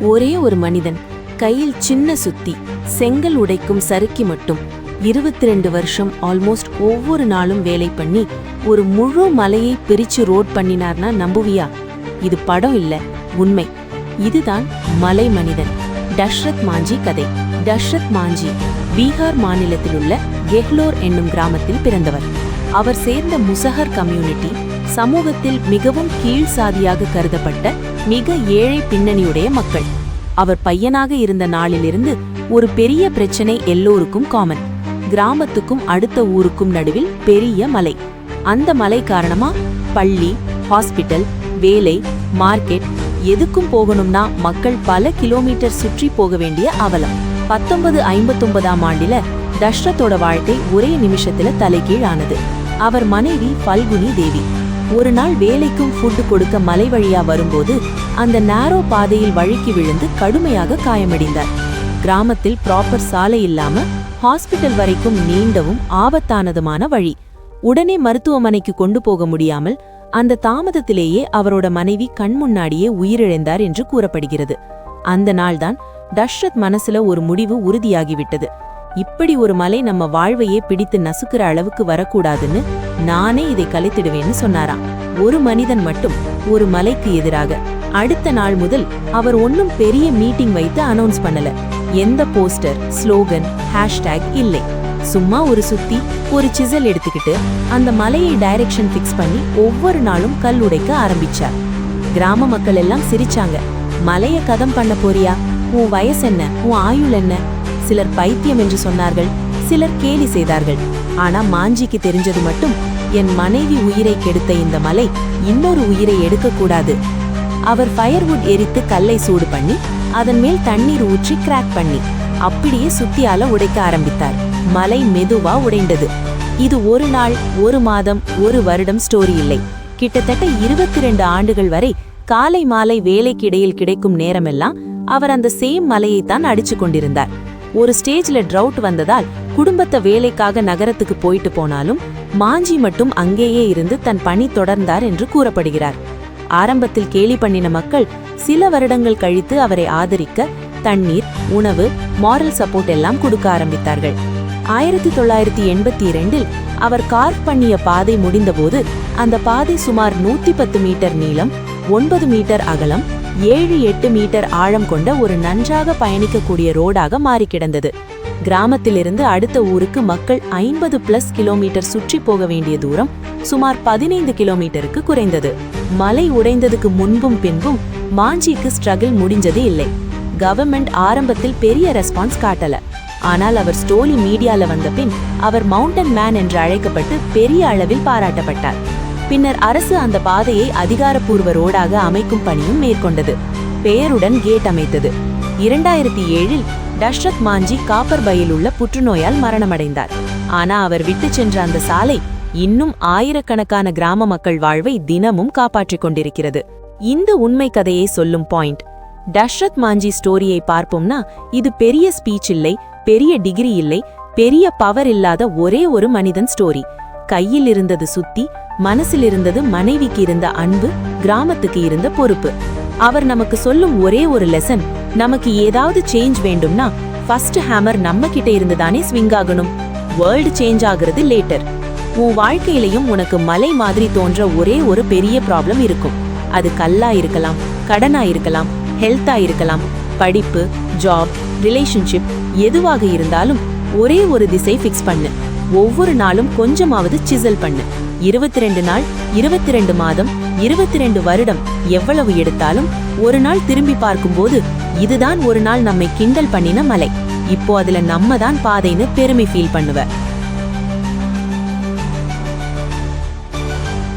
ஒரே ஒரு மனிதன், கையில் சின்ன சுத்தி, செங்கல் உடைக்கும் சறுக்கி மட்டும் 22 வருஷம் ஆல்மோஸ்ட் ஒவ்வொரு நாளும் வேலை பண்ணி ஒரு முழு மலையை பிரிச்சு ரோட் பண்ணினார்னா நம்புவியா? இது படம் இல்ல, உண்மை. இதுதான் மலை மனிதன், தஷ்ரத் மாஞ்சி கதை. தஷ்ரத் மாஞ்சி பீகார் மாநிலத்தில் உள்ள கெஹ்லோர் என்னும் கிராமத்தில் பிறந்தவர். அவர் சேர்ந்த முசஹர் கம்யூனிட்டி சமூகத்தில் மிகவும் கீழ் சாதியாக கருதப்பட்ட மிக ஏழை பின்னணியுடைய மக்கள். அவர் பையனாக இருந்த நாளிலிருந்து ஒரு பெரிய பிரச்சனை எல்லோருக்கும் காமன். கிராமத்துக்கும் அடுத்த ஊருக்கும் நடுவில் பெரிய மலை. அந்த மலை காரணமா பள்ளி, ஹாஸ்பிட்டல், வேலை, மார்க்கெட் எதுக்கும் போகணும்னா மக்கள் பல கிலோமீட்டர் சுற்றி போக வேண்டிய அவலம். 1959ஆம் ஆண்டில தஷ்ரத்தோட வாழ்க்கை ஒரே நிமிஷத்துல தலைகீழ் ஆனது. அவர் மனைவி பல்குனி தேவி ஒரு நாள் வேலைக்கும் ஃபுட் கொடுக்க மலை வழியா வரும்போது அந்த நேரோ பாதையில் வழுக்கி விழுந்து கடுமையாக காயமடைந்தார். கிராமத்தில் ப்ராப்பர் சாலை இல்லாம ஹாஸ்பிட்டல் வரைக்கும் நீண்டவும் ஆபத்தானதுமான வழி. உடனே மருத்துவமனைக்கு கொண்டு போக முடியாமல் அந்த தாமதத்திலேயே அவரோட மனைவி கண் முன்னாடியே உயிரிழந்தார் என்று கூறப்படுகிறது. அந்த நாள்தான் தஷ்ரத் மனசுல ஒரு முடிவு உறுதியாகிவிட்டது. இப்படி ஒரு மலை நம்ம வாழ்வையே பிடித்து நசுக்கிற அளவுக்கு வரக்கூடாதுன்னு நானே இதை கலைத்திடுவேன்னு சொன்னாராம். ஒரு மனிதன் மட்டும் ஒரு மலைக்கு எதிராக. அடுத்த நாள் முதல் அவர் ஒன்னும் பெரிய மீட்டிங் வைத்து அனௌன்ஸ் பண்ணல. எந்த போஸ்டர், ஸ்லோகன், ஹேஷ்டேக் இல்லை. சும்மா ஒரு சுத்தி, ஒரு சிசல் எடுத்துக்கிட்டு அந்த மலையை டைரக்ஷன் பிக்ஸ் பண்ணி ஒவ்வொரு நாளும் கல் உடைக்க ஆரம்பிச்சார். கிராம மக்கள் எல்லாம் சிரிச்சாங்க. மலைய கதம் பண்ண போறியா? உன் வயசு என்ன? உன் ஆயுள் என்ன? சிலர் பைத்தியம் என்று சொன்னார்கள், சிலர் கேலி செய்தார்கள். ஆனா மாஞ்சிக்கு தெரிஞ்சது மட்டும், என் மனைவி உயிரை கெடுத்த இந்த மலை இன்னொரு உயிரை எடுக்கக்கூடாது. அவர் ஃபயர்வுட் எரித்து கல்லை சூடு பண்ணி அதன் மேல் தண்ணீர் ஊற்றி கிராக் பண்ணி அப்படியே சுத்தியால உடைக்க ஆரம்பித்தார். மலை மெதுவா உடைந்தது. இது ஒரு நாள், ஒரு மாதம், ஒரு வருடம் ஸ்டோரி இல்லை. கிட்டத்தட்ட 22 ஆண்டுகள் வரை காலை மாலை வேலைக்கு இடையில் கிடைக்கும் நேரமெல்லாம் அவர் அந்த சேம் மலையைத்தான் அடிச்சு கொண்டிருந்தார். ஒரு ஸ்டேஜ்ல ட்ரவுட் வந்ததால் குடும்பத்தை வேலைக்காக நகரத்துக்கு போயிட்டு போனாலும் மாஞ்சி மட்டும் அங்கேயே இருந்து தன் பணி தொடர்ந்தார் என்று கூறப்படுகிறார். ஆரம்பத்தில் கேலி பண்ணின மக்கள் சில வருடங்கள் கழித்து அவரை ஆதரிக்க தண்ணீர், உணவு, மாரல் சப்போர்ட் எல்லாம் கொடுக்க ஆரம்பித்தார்கள். 1982இல் அவர் கார்வ் பண்ணிய பாதை முடிந்தபோது அந்த பாதை சுமார் 110 மீட்டர் நீளம், 9 மீட்டர் அகலம், 7-8 மீட்டர் ஆழம் கொண்ட ஒரு நன்றாக பயணிக்கக்கூடிய ரோடாக மாறி கிடந்தது. கிராமத்திலிருந்து அடுத்த ஊருக்கு மக்கள் 50+ கிலோமீட்டர் சுற்றி போக வேண்டிய தூரம் சுமார் 15 கிலோமீட்டருக்கு குறைந்தது. மலை உடைந்ததுக்கு முன்பும் பின்பும் மாஞ்சிக்கு ஸ்ட்ரகிள் முடிஞ்சது இல்லை. கவர்மெண்ட் ஆரம்பத்தில் பெரிய ரெஸ்பான்ஸ் காட்டல. ஆனால் அவர் ஸ்டோரி மீடியால வந்த பின் அவர் மவுண்டன் மேன் என்று அழைக்கப்பட்டு பெரிய அளவில் பாராட்டப்பட்டார். பின்னர் அரசு அந்த பாதையை அதிகாரப்பூர்வ ரோடாக அமைக்கும் பணியும் மேற்கொண்டது. பெயருடன் கேட் அமைத்தது. 2007இல் தஷ்ரத் மாஞ்சி காப்பர்பையில் உள்ள புற்றுநோயால் மரணமடைந்தார். ஆனா அவர் விட்டு சென்ற அந்த சாலை இன்னும் ஆயிரக்கணக்கான கிராம மக்கள் வாழ்வை தினமும் காப்பாற்றிக் கொண்டிருக்கிறது. இந்த உண்மை கதையை சொல்லும் பாயிண்ட், தஷ்ரத் மாஞ்சி ஸ்டோரியை பார்ப்போம்னா இது பெரிய ஸ்பீச் இல்லை, பெரிய டிகிரி இல்லை, பெரிய பவர் இல்லாத ஒரே ஒரு மனிதன் ஸ்டோரி. கையில் இருந்தது சுத்தி, மனசில் இருந்தது மனைவிக்கு இருந்த அன்பு, கிராமத்துக்கு இருந்த பொறுப்பு. அவர் நமக்கு சொல்லும் ஒரே ஒரு லெசன், நமக்கு ஏதாவது சேஞ்ச் வேண்டும்னா ஃபர்ஸ்ட் ஹேமர் நம்ம கிட்ட இருந்துதானே ஸ்விங் ஆகணும். வேர்ல்டு சேஞ்ச் ஆகுறது லேட்டர். உன் வாழ்க்கையிலையும் உனக்கு மலை மாதிரி தோன்ற ஒரே ஒரு பெரிய ப்ராப்ளம் இருக்கும். அது கல்லா இருக்கலாம், கடனா இருக்கலாம், ஹெல்த்தா இருக்கலாம், படிப்பு, ஜாப், ரிலேஷன்ஷிப் எதுவாக இருந்தாலும் ஒரே ஒரு திசை ஃபிக்ஸ் பண்ணு. ஒவ்வொரு நாளும் கொஞ்சமாவது சிசல் பண்ணு. 22 நாள், 22 மாதம், 22 வருடம் எவ்வளவு எடுத்தாலும் ஒரு நாள் திரும்பி பார்க்கும்போது இதுதான் ஒரு நாள் நம்மை கிண்டல் பண்ணின மலை. இப்போ அதுல நம்ம தான் பாதைன்னு பெருமை ஃபீல் பண்ணுவ.